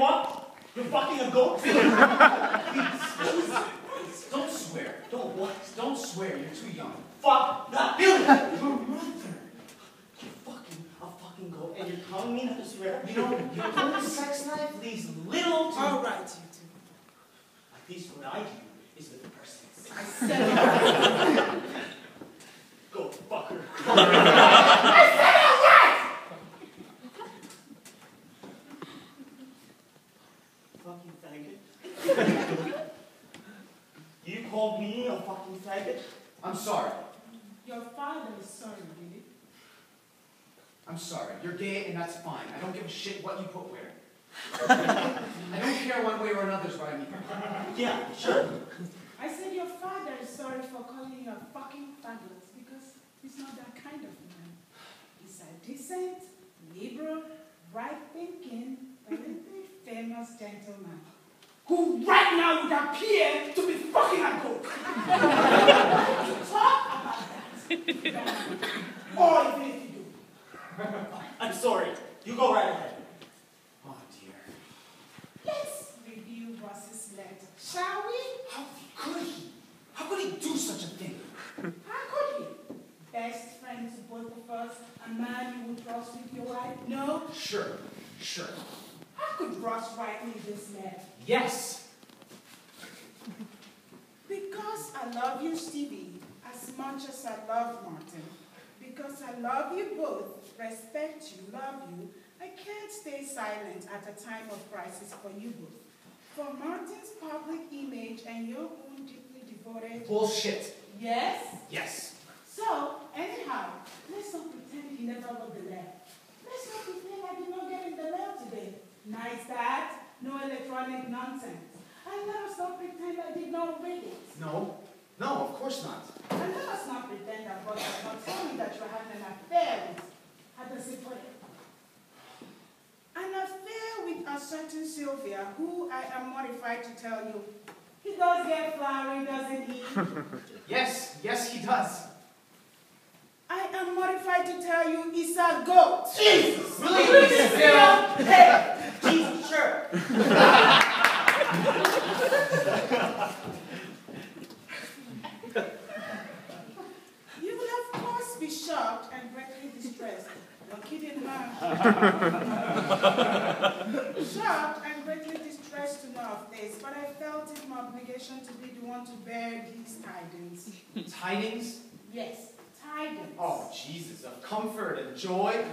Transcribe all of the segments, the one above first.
what? You're fucking a goat? Please, don't swear. Don't what? Don't swear, you're too young. Fuck that Billy! Your mother! You're fucking a fucking goat, and you're telling me not to swear? You know, your own sex life leaves little to... All right, you two. At least what I do is with the person. I said it. Go fucker. I said it right! Fucking faggot. You called me a fucking faggot? I'm sorry. Your father is sorry, Billy. I'm sorry. You're gay and that's fine. I don't give a shit what you put where. I don't care one way or another's what I mean. Yeah, sure. I said your father is sorry for calling you a fucking faggot because he's not that kind of man. He's a decent, liberal, right-thinking, very famous gentleman who right now would appear to be fucking a goat. Talk about that. Or even if you do. I'm sorry. You go right ahead. Oh, dear. Let's review Ross's letter, shall we? How could he? How could he do such a thing? How could he? Best friend to both of us, a man you would trust with your wife? No? Sure. How could Ross write me this letter? Yes. Because I love you, Stevie, as much as I love Martin. Because I love you both, respect you, love you, I can't stay silent at a time of crisis for you both. For Martin's public image and your own deeply devoted... Bullshit. Yes? Yes. So, anyhow, let's not pretend he never wrote the letter. Let's not pretend I did not get in the mail today. Nice that, no electronic nonsense. And let us not pretend I did not read it. No, of course not. And let us not pretend that God has not told me that you're having an affair with, how does it put it? An affair with a certain Sylvia, who I am mortified to tell you, he does get flowery, doesn't he? Yes, he does. I am mortified to tell you he's a goat. Jesus! Really? Hey! Jesus, sure. You will of course be shocked and greatly distressed. No kidding, huh? Shocked and greatly distressed to know of this, but I felt it my obligation to be the one to bear these tidings. Tidings? Yes, tidings. Oh, Jesus, of comfort and joy.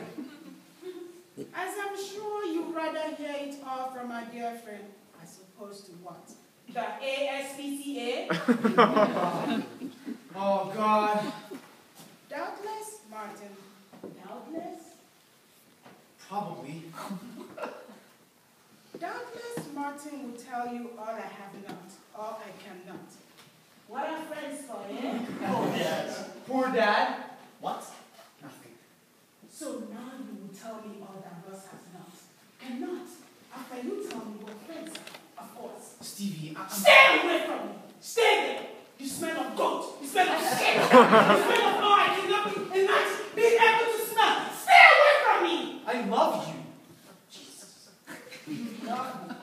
As I'm sure you'd rather hear it all from my dear friend, as opposed to what? The ASPCA? Oh, God. Doubtless, Martin. Doubtless? Probably. Doubtless, Martin will tell you all I have not, all I cannot. What are friends for, eh? Oh, yes. Poor Dad. What? Nothing. So now you will tell me all that Ross has not. Cannot. After you tell me what friends are, of course. Stevie, Stay away from me! Stay there! You smell of goat! You smell of shit! You smell of all I cannot be able to smell! Stay away from me! I love you. Jesus. You love me.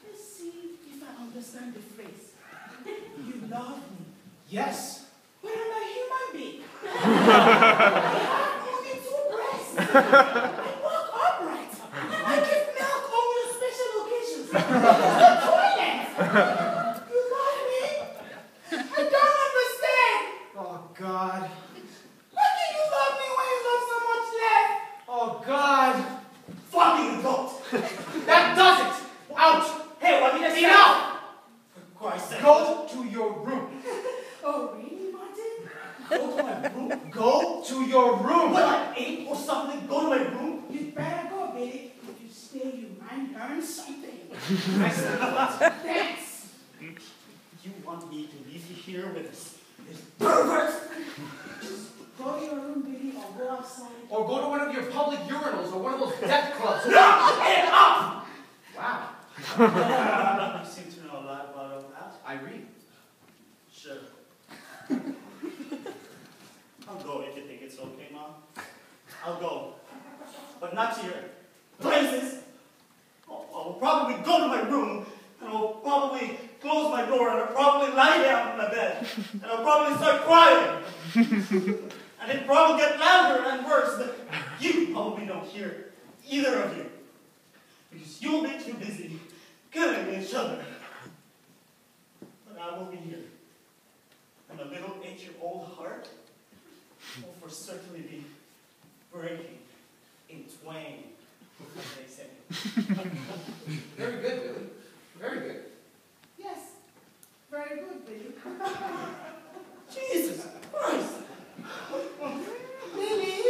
Let's see if I understand the phrase. You love me. Yes. But I'm a human being. I have only 2 breasts. I walk upright. I give milk only on special occasions. There's no toilet. You love me? I don't understand. Oh, God. How can you love me when you love so much less? Oh, God. Fucking goat! That does it. Out. Hey, what did I say? Enough. For Christ's sake. Go to your room. Oh, really, Martin? Go to my room? Go to your room. What, like 8 or something? Go to my room? You'd better go, Billy. If you stay, you might learn something. I said what? Thanks. You want me to leave you here with this pervert? Just go to your room, Billy, or go outside. Or go to one of your public urinals or one of those death clubs. Knock it off! Wow. You seem to know a lot about all that. I read. Sure. I'll go if you think it's okay, Mom. I'll go. But not to your places. Oh, will probably go to my room, and I will probably close my door, and I'll probably lie down in my bed, and I'll probably start crying. And it probably get louder and worse, but you probably don't hear either of you. Because you'll be too busy killing each other. But I will be here. And a little 8-year-old heart will for certainly be breaking in twain, as they say. Very good, Billy. Very good. Yes, very good, Billy. Jesus Christ! Lily!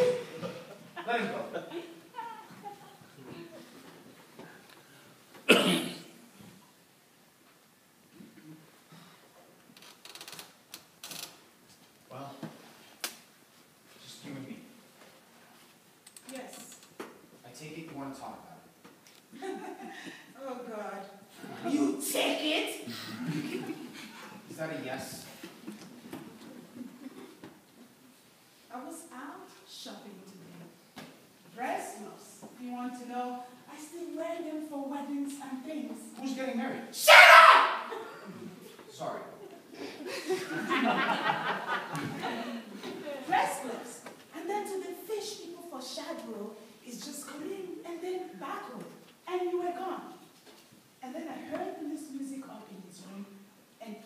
Let him go. Well, just you and me. Yes. I take it you want to talk about it. Oh, God. You take it? Is that a yes? I was out shopping today. Bracelets, if you want to know. I still wear them for weddings and things. Who's getting married? Shut up! Sorry. Bracelets. And then to the fish people for Shadrow is just coming and then backward. And you were gone. And then I heard this music up in his room, and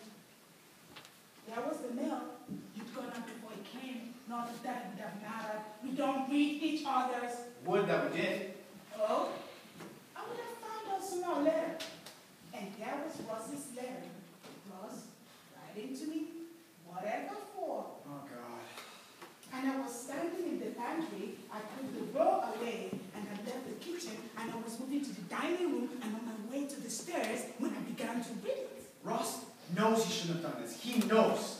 there was the mail. You'd gone out before it came. Not that that would have mattered. We don't read each other's. Would that we did. Oh, I would have found out sooner or later. And there was Ross's letter. Ross, writing to me, whatever for. Oh, God. And I was standing in the pantry. I put the roll away, and I left the kitchen, and I was moving to the dining room, and on my way to the stairs when I began to read it. Ross knows he shouldn't have done this. He knows.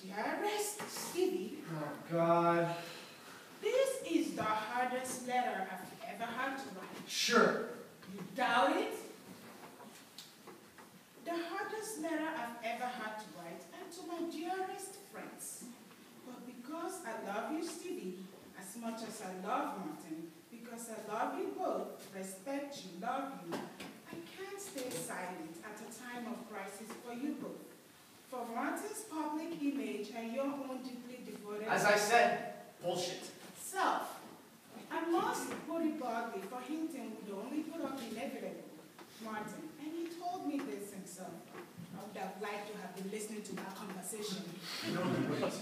Dearest Stevie, Oh, God. this is the hardest letter I've ever had to write. Sure. You doubt it? The hardest letter I've ever had to write, and to my dearest friends. But because I love you, Stevie, as much as I love Martin, because I love you both, respect you, love you, I can't stay silent at a time of crisis for you both. For Martin's public image and your own deeply devoted... As I said, bullshit. self. I must put it baldly, for Hinton would only put up the inevitable, Martin, and he told me this himself. I would have liked to have been listening to that conversation. No, you wouldn't.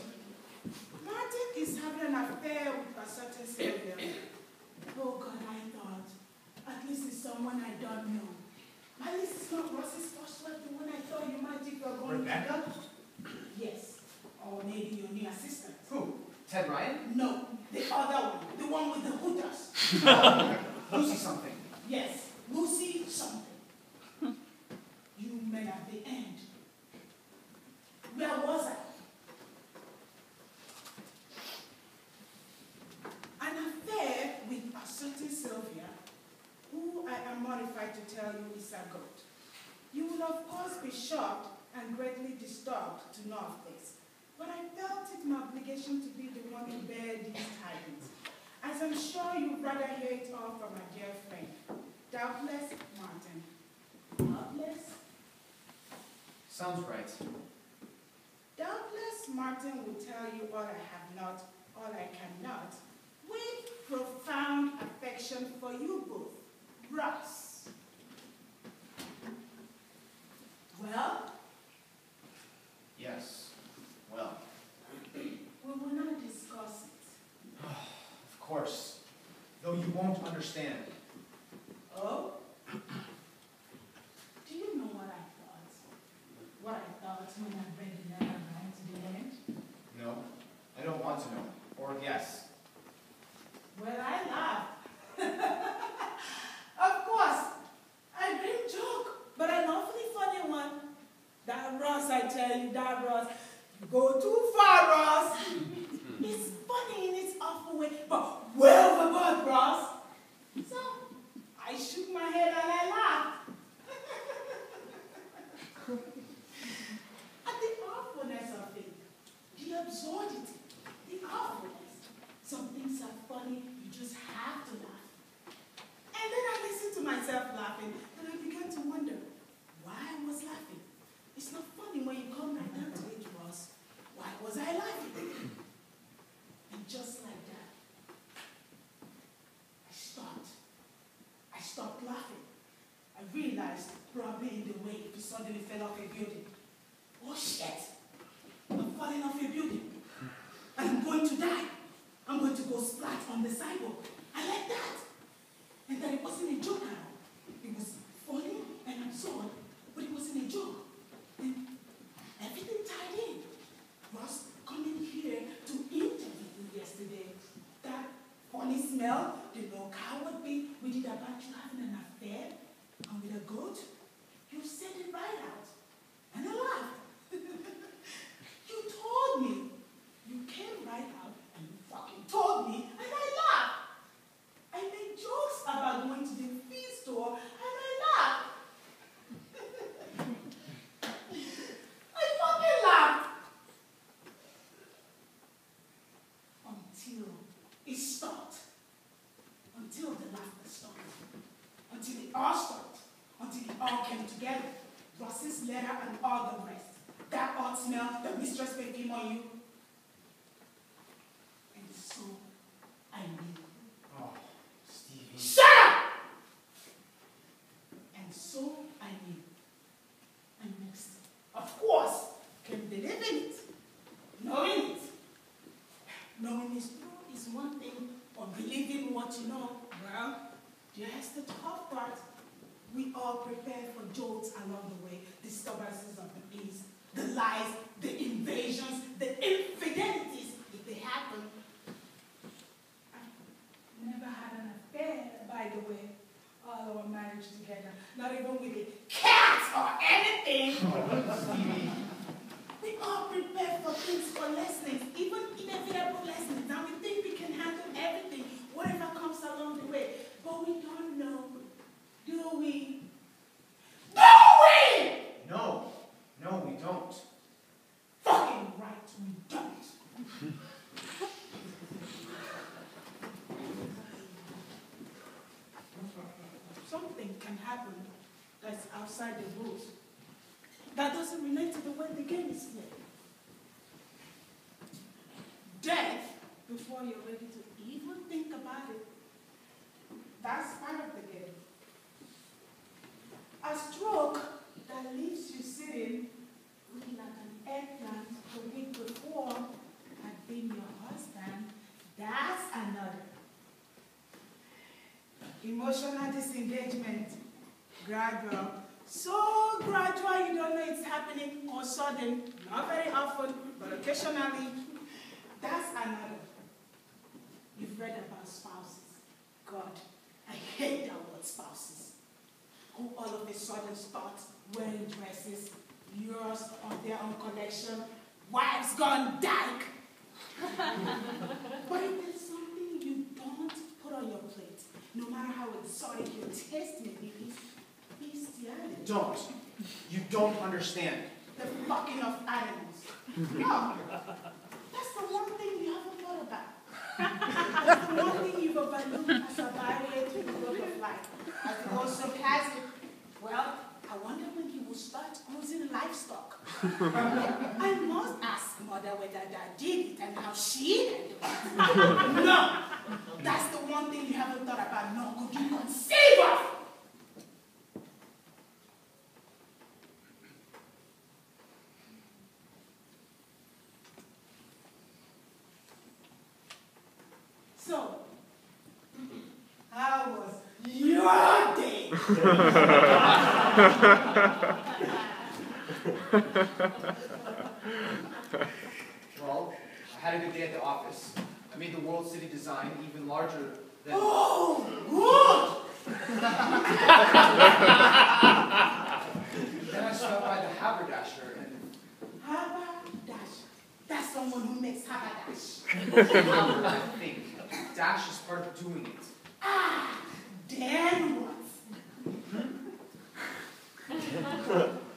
Martin is having an affair with a certain Sylvia. Oh God, I thought, at least it's someone I don't know. At least it's not Ross's first wife, the one I thought you might think you're going Rebecca? to. Yes, or maybe your new assistant. Who? Ted Ryan? No, the other one, the one with the hooters. Lucy something. Yes, Lucy something. You met at the end. Where was I? An affair with a certain Sylvia, who I am mortified to tell you is a goat. You will of course be shocked and greatly disturbed to know of this, but I felt it my obligation to be the one to bear these tidings, as I'm sure you'd rather hear it all from my dear friend. Doubtless, Martin. Doubtless? Sounds right. Doubtless, Martin will tell you all I have not, all I cannot, with profound affection for you both. Ross. Well? Yes. Well. We will not discuss it. Of course. Though you won't understand. Oh? Do you know what I thought? What I thought when I read the letter right to the end? No. I don't want to know. Or yes. Well, I laughed. Of course, I didn't joke, but an awfully funny one. That Ross, I tell you, that Ross, you go too far, Ross. It's funny in its awful way, but well overboard, Ross. So, I shook my head and I laughed. At the awfulness of it, the absurdity, the awfulness. Some things are funny, you just have to laugh. And then I listened to Probably in the way if you suddenly fell off a building. Oh shit! I'm falling off a building. And I'm going to die. I'm going to go splat on the sidewalk. I like that. And that it wasn't a joke at all. It was funny and absurd, but it wasn't a joke. And everything tied in. Ross coming here to interview you yesterday. That funny smell, the no coward bit we did about you having an affair, and with a goat, you said it right out. And I laughed. You told me. You came right out and you fucking told me, and I laughed. I made jokes about going to the feed store, and I laughed. I fucking laughed. Until it stopped. Until the laughter stopped. Until it all stopped. Until it all came together. Ross's letter and all the rest. That odd smell, the mistress perfume on you. And so I knew. Oh, Stevie. Shut up! And so I knew. And next, of course, came believing it. Knowing it. Knowing is true is one thing, or believing what you know, well, there's the tough part. We all prepare for jolts along the way, disturbances of the peace, the lies, the invasions, the infidelities, if they happen. I never had an affair, by the way, all our marriage together, not even with a cat or anything. We all prepare for things, for lessons, even inevitable lessons. Now we think we can handle everything, whatever comes along the way. But we don't know, do we? Do we? No. No, we don't. Fucking right, we don't. Something can happen that's outside the rules. That doesn't relate to the way the game is played. Death, before you're ready to even think about it, that's part of the game. A stroke that leaves you sitting looking like an eggplant the week before had been your husband, that's another. Emotional disengagement, gradual. So gradual you don't know it's happening, or sudden, not very often, but occasionally. That's another. You've read about spouses. God, I hate that word spouses. Who all of a sudden start wearing dresses, yours on their own collection, wives gone dyke. But if there's something you don't put on your plate, no matter how exotic your taste may be, it's bestiality. Don't. You don't understand. The fucking of animals. No. That's the one thing you haven't thought about. That's the one thing you've overlooked as a byway to the world of life. As it also has it. Well, I wonder when he will start losing livestock. I must ask Mother whether Dad did it and how she handled it. No! That's the one thing you haven't thought about. No, could you conceive of? So, how was your day? Well, I had a good day at the office. I made the World City design even larger than... Oh, good! Then I stopped by the haberdasher and... Haberdash. That's someone who makes haberdash. I think Dash is part of doing it. Ah, then what?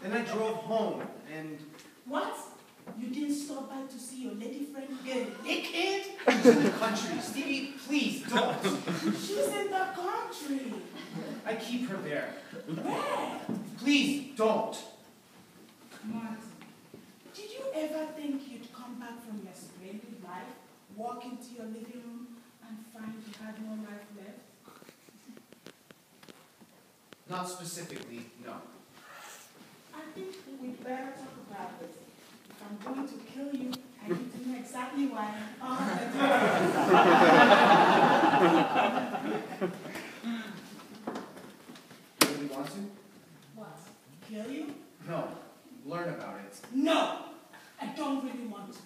Then I drove home and... What? You didn't stop by to see your lady friend get naked? She's in the country. Stevie, please, don't. She's in the country. I keep her there. Where? Please, don't. Martin, did you ever think you'd come back from your splendid life, walk into your living room, and find you had no life left? Not specifically, no. think we better talk about this. If I'm going to kill you, I need to know exactly why. You really want to? What? Kill you? No. Learn about it. No! I don't really want to.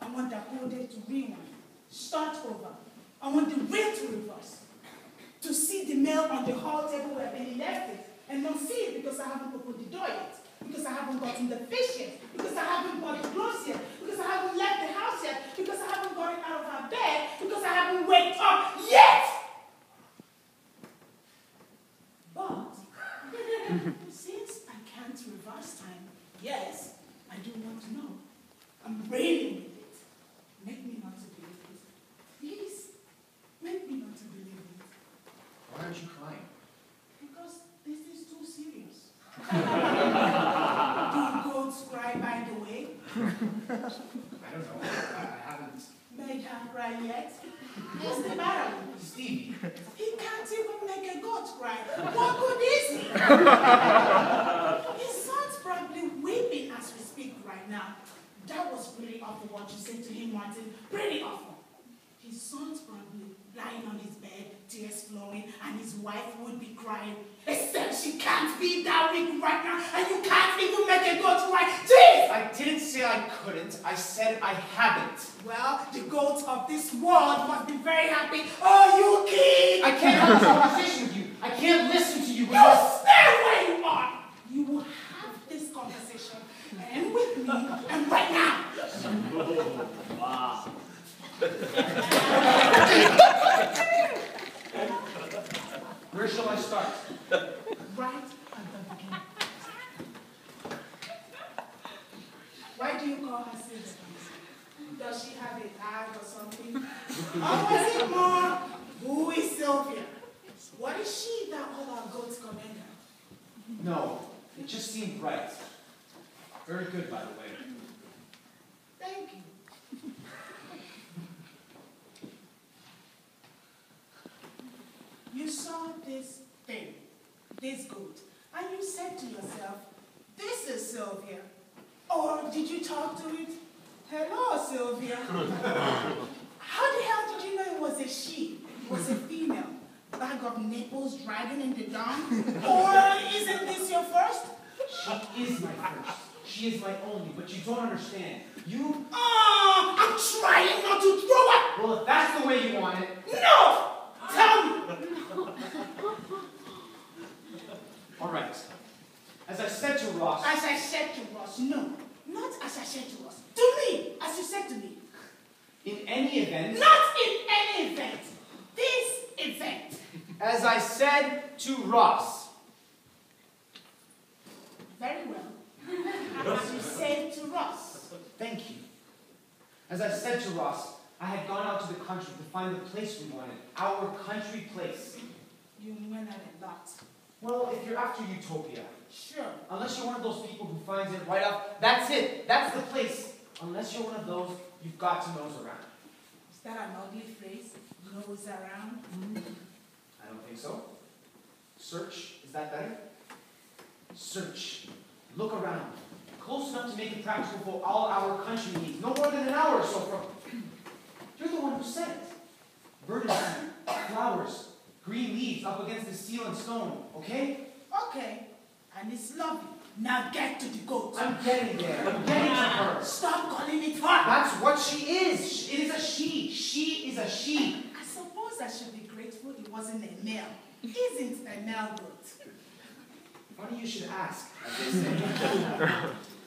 I want the whole day to rewind. Start over. I want the wheel to reverse. To see the mail on the hall table where Benny left it, and not see it because I haven't opened the door yet, because I haven't gotten the fish yet, because I haven't bought the clothes yet, because I haven't left the house yet, because I haven't gotten out of our bed, because I haven't waked up yet! But, since I can't reverse time, yes, I do want to know. I'm railing with it. Make me not to believe it. Please, make me not to believe it. Why aren't you crying? Because this is too serious. Do goats cry, by the way? I don't know. I haven't. Made her cry yet? What's the matter? Stevie. He can't even make a goat cry. What good is he? His son's probably weeping as we speak right now. That was pretty awful what you said to him, Martin. Pretty awful. His son's probably lying on his bed, tears flowing, and his wife would be crying. Except she can't be that weak right now, and you can't even make a goat cry. Jeez! I didn't say I couldn't. I said I haven't. Well, the goats of this world must be very happy. Oh, you kid! I can't have a conversation with you. I can't listen to you. You stay where you are! You will have this conversation, and with me, and right now. Wow. Where shall I start? Right at the beginning. Why do you call her Sylvia? Does she have a tag or something? Or was it more, who is Sylvia? What is she that all our goats commend her? No, it just seemed right. Very good, by the way. Thank you. You saw this thing, this goat, and you said to yourself, this is Sylvia. Or did you talk to it? Hello, Sylvia. How the hell did you know it was a she? It was a female? Bag of nipples dragging in the dawn? Or isn't this your first? She is my first. She is my only, but you don't understand. You... Oh, I'm trying not to throw up! Well, if that's the way you want it... No! Tell me! All right. As I said to Ross... As I said to Ross, no. Not as I said to Ross. To me, as you said to me. In any event... Not in any event. This event. As I said to Ross. Very well. As you said to Ross. Thank you. As I said to Ross, I had gone out to the country to find the place we wanted. Our country place. You went at a lot. Well, if you're after utopia. Sure. Unless you're one of those people who finds it right off, that's it. That's the place. Unless you're one of those, you've got to nose around. Is that an ugly phrase? Nose around? I don't think so. Search, is that better? Search. Look around. Close enough to make it practical for all our country needs. No more than an hour or so from... You're the one who said it. Verdant, flowers, green leaves up against the steel and stone, okay? Okay. And it's lovely. Now get to the goat. I'm getting there. I'm getting to her. Stop calling it her. That's what she is. It is a she. She is a she. I suppose I should be grateful it wasn't a male. Isn't a male goat. Funny you should ask, as they say.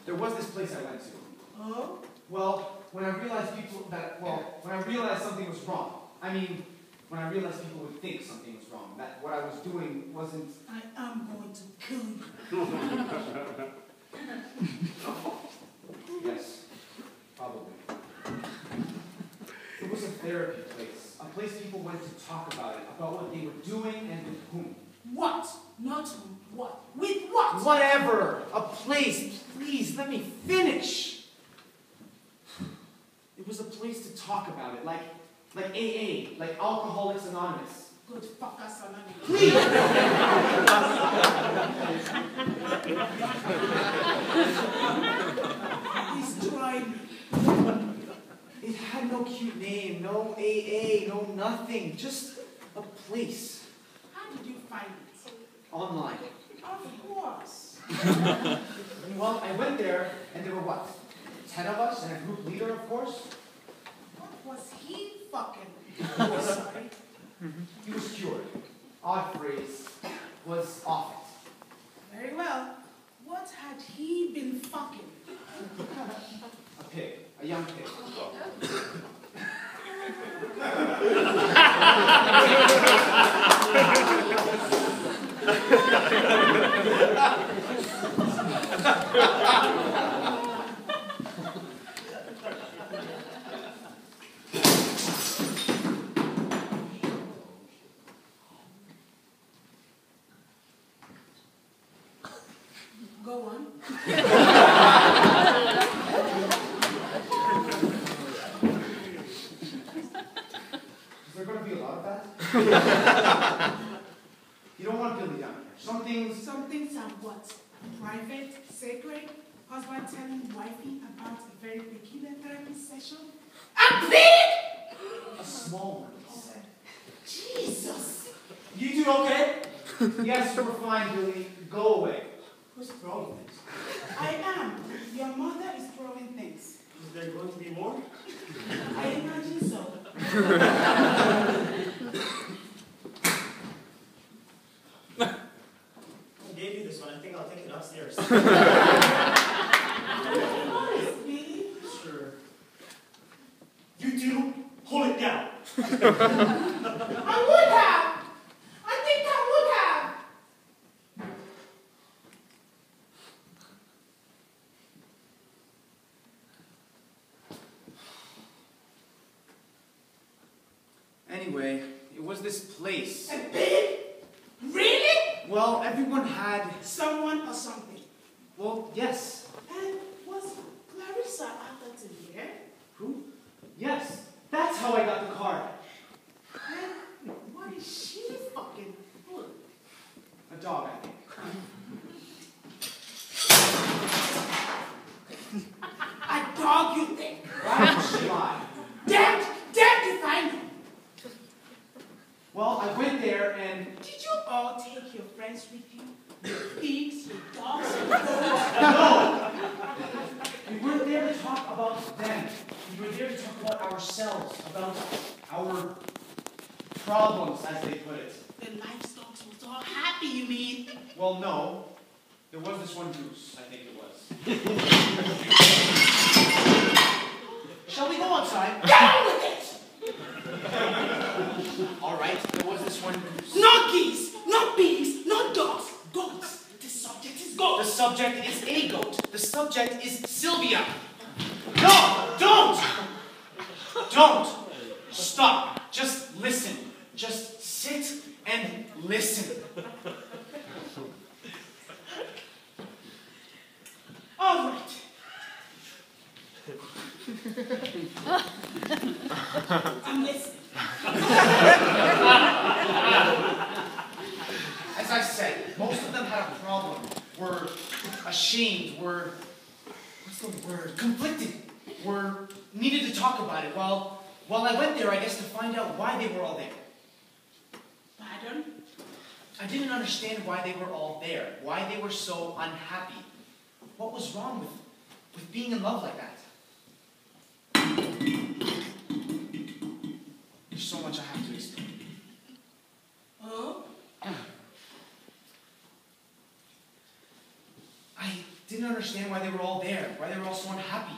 There was this place I went to. Oh? Well, when I realized when I realized something was wrong. I mean, when I realized people would think something was wrong. That what I was doing wasn't... I am going to kill you. Yes, probably. It was a therapy place. A place people went to talk about it, about what they were doing and with whom. What? Not whom. What? With what? Whatever. A place. Please, let me finish. It was a place to talk about it, like AA, like Alcoholics Anonymous. Good fuckers anonymous. Please! cute name, no AA, no nothing, just a place. How did you find it? Online. Of course. Well, I went there, and there were what? 10 of us, and a group leader, of course. What was he fucking? Oh, sorry. He was cured. Odd phrase. Was off it. Very well. What had he been fucking? A pig. A young pig. Go on. Is there going to be a lot of that? You don't want Billy down here. Some things... Some things are what? Private, sacred, husband telling wifey about a very peculiar therapy session. A pig! A small one, he said. Jesus! You two okay? Yes, we're fine, Billy. Go away. Who's throwing things? I am. Your mother is throwing things. Is there going to be more? I imagine so. I gave you this one. I think I'll take it upstairs. Honest, really? Sure. You two, hold it down. I would have! I think I would have! Anyway, it was this place. A pig? Really? Well, everyone had... Someone or something. Well, yes. And was Clarissa Atherton here? Who? Yes. That's how I got the card. And what is she fucking for? A dog, I think. A dog, you think? Why would she lie? Damned if I know. Well, I went there and... Did you all take your friends with you? Your pigs, your dogs, your goats? No! We weren't there to talk about them. We were there to talk about ourselves, about our problems, as they put it. The livestock was all happy, you mean? Well, no. There was this one goose, I think it was. Shall we go outside? Get on with it! All right, there was this one goose. No geese, no pigs, no dogs, goats. The subject is The goats. subject is a goat. The subject is Sylvia. No! Don't! Don't! Stop. Just listen. Just sit and listen. All right. I'm listening. As I said, most of them had a problem, were ashamed, were, what's the word, conflicted, were needed to talk about it. While I went there, I guess, to find out why they were all there. Pardon? I didn't understand why they were all there, why they were so unhappy. What was wrong with being in love like that? There's so much I have to explain. Oh? I didn't understand why they were all there, why they were all so unhappy.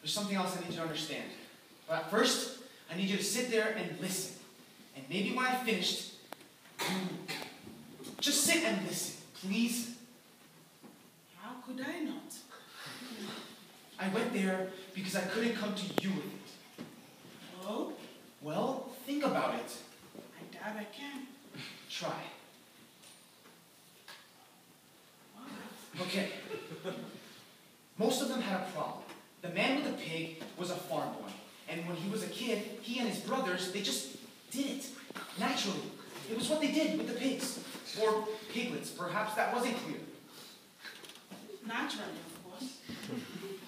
There's something else I need you to understand. But first, I need you to sit there and listen. And maybe when I finished, you just sit and listen, please. How could I not? I went there because I couldn't come to you with it. Oh? Well, think about it. I doubt I can. Try. Okay. Most of them had a problem. The man with the pig was a farm boy. And when he was a kid, he and his brothers, they just did it. Naturally. It was what they did with the pigs. Or piglets. Perhaps that wasn't clear. Naturally, of course.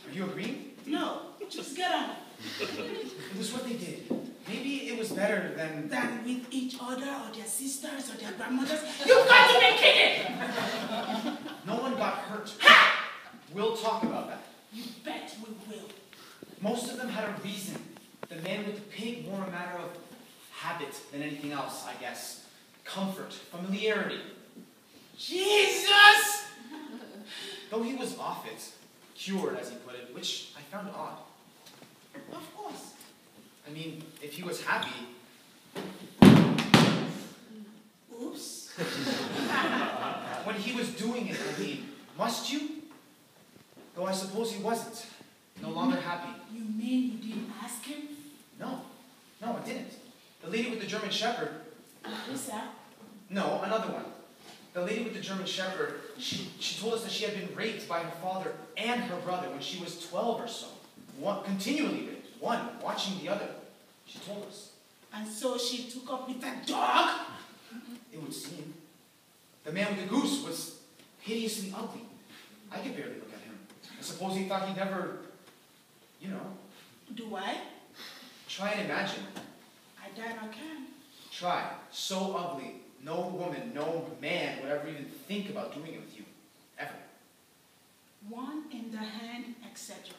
Are you agreeing? No, just get on. It was what they did. Maybe it was better than... Than with each other or their sisters or their grandmothers. You've got to be kidding! No one got hurt. Ha! We'll talk about that. You bet we will. Most of them had a reason. The man with the pig more a matter of habit than anything else, I guess. Comfort, familiarity. Jesus! Though he was off it, cured as he put it, which I found odd. Of course. I mean, if he was happy... Oops. When he was doing it, I mean, must you? Though I suppose he wasn't. No longer happy. You mean you didn't ask him? No, I didn't. The lady with the German Shepherd... Who's that? No, another one. The lady with the German Shepherd, she told us that she had been raped by her father and her brother when she was 12 or so. One, continually raped. One, watching the other. She told us. And so she took up with that dog? It would seem. The man with the goose was hideously ugly. I could barely look at him. I suppose he thought he'd never, you know. Do I? Try and imagine. I doubt I can. Try. So ugly. No woman, no man would ever even think about doing it with you. Ever. One in the hand, etc.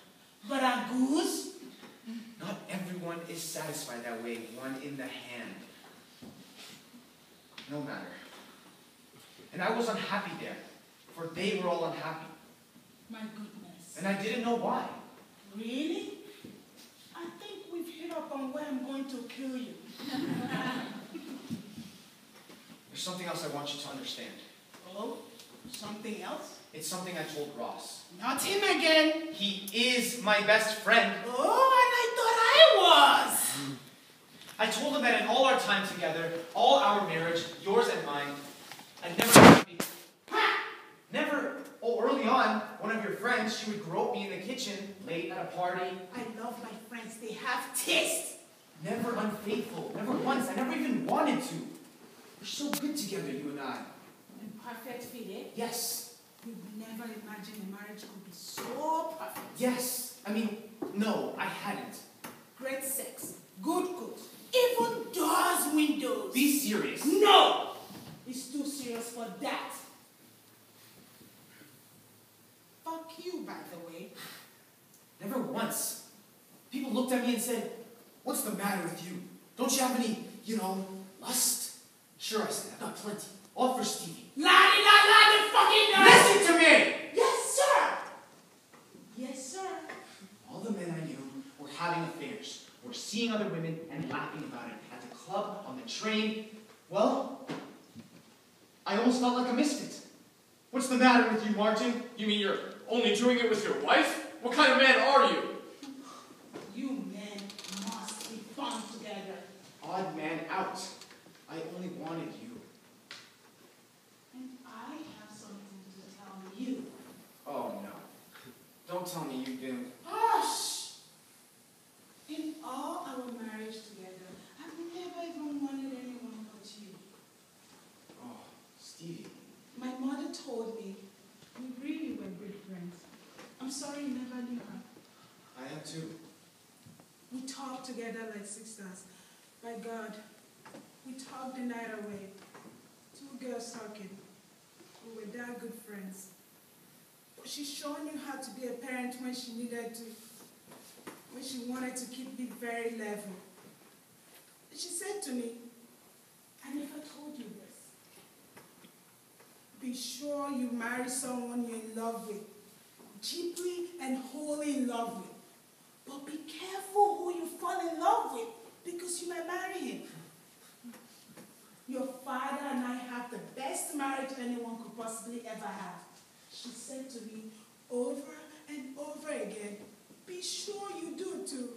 But a goose? Not everyone is satisfied that way. One in the hand. No matter. And I was unhappy there, for they were all unhappy. My goodness. And I didn't know why. Really? I think we've hit up on where I'm going to kill you. There's something else I want you to understand. Oh? Something else? It's something I told Ross. Not him again. He is my best friend. Oh, and I thought I was. I told him that in all our time together, all our marriage, yours and mine, I never, early on, one of your friends, she would grope me in the kitchen, late at a party. I love my friends. They have taste. Never unfaithful. Never once. I never even wanted to. We're so good together, you and I. And perfect fit, eh? Yes. You would never imagine a marriage could be so perfect. Yes. I mean, no, I hadn't. Great sex. Good cooks. Even doors, windows. Be serious. No! It's too serious for that. Fuck you, by the way. Never once. People looked at me and said, "What's the matter with you? Don't you have any, lust?" Sure, I said, "I've got plenty. All for Stevie." La-di-da-la, the fucking no! Listen to me! Yes, sir! Yes, sir. All the men I knew were having affairs, were seeing other women and laughing about it at the club, on the train. Well, I almost felt like a misfit. What's the matter with you, Martin? You mean you're only doing it with your wife? What kind of man are you? You men must be fun together. Odd man out. I only wanted you. And I have something to tell you. Oh, no. Don't tell me you've been... Hush! In all our marriage together, I've never even wanted anyone but you. Oh, Stevie. My mother told me we really were good friends. I'm sorry you never knew her. I am too. We talked together like sisters. By God, we talked the night away. Two girls talking. We were that good friends. But she sure knew how to be a parent when she needed to. When she wanted to keep it very level. She said to me, "I never told you this. Be sure you marry someone you're in love with. Deeply and wholly in love with. But be careful who you fall in love with, because you may marry him. Your father and I have the best marriage anyone could possibly ever have." She said to me over and over again, "Be sure you do too."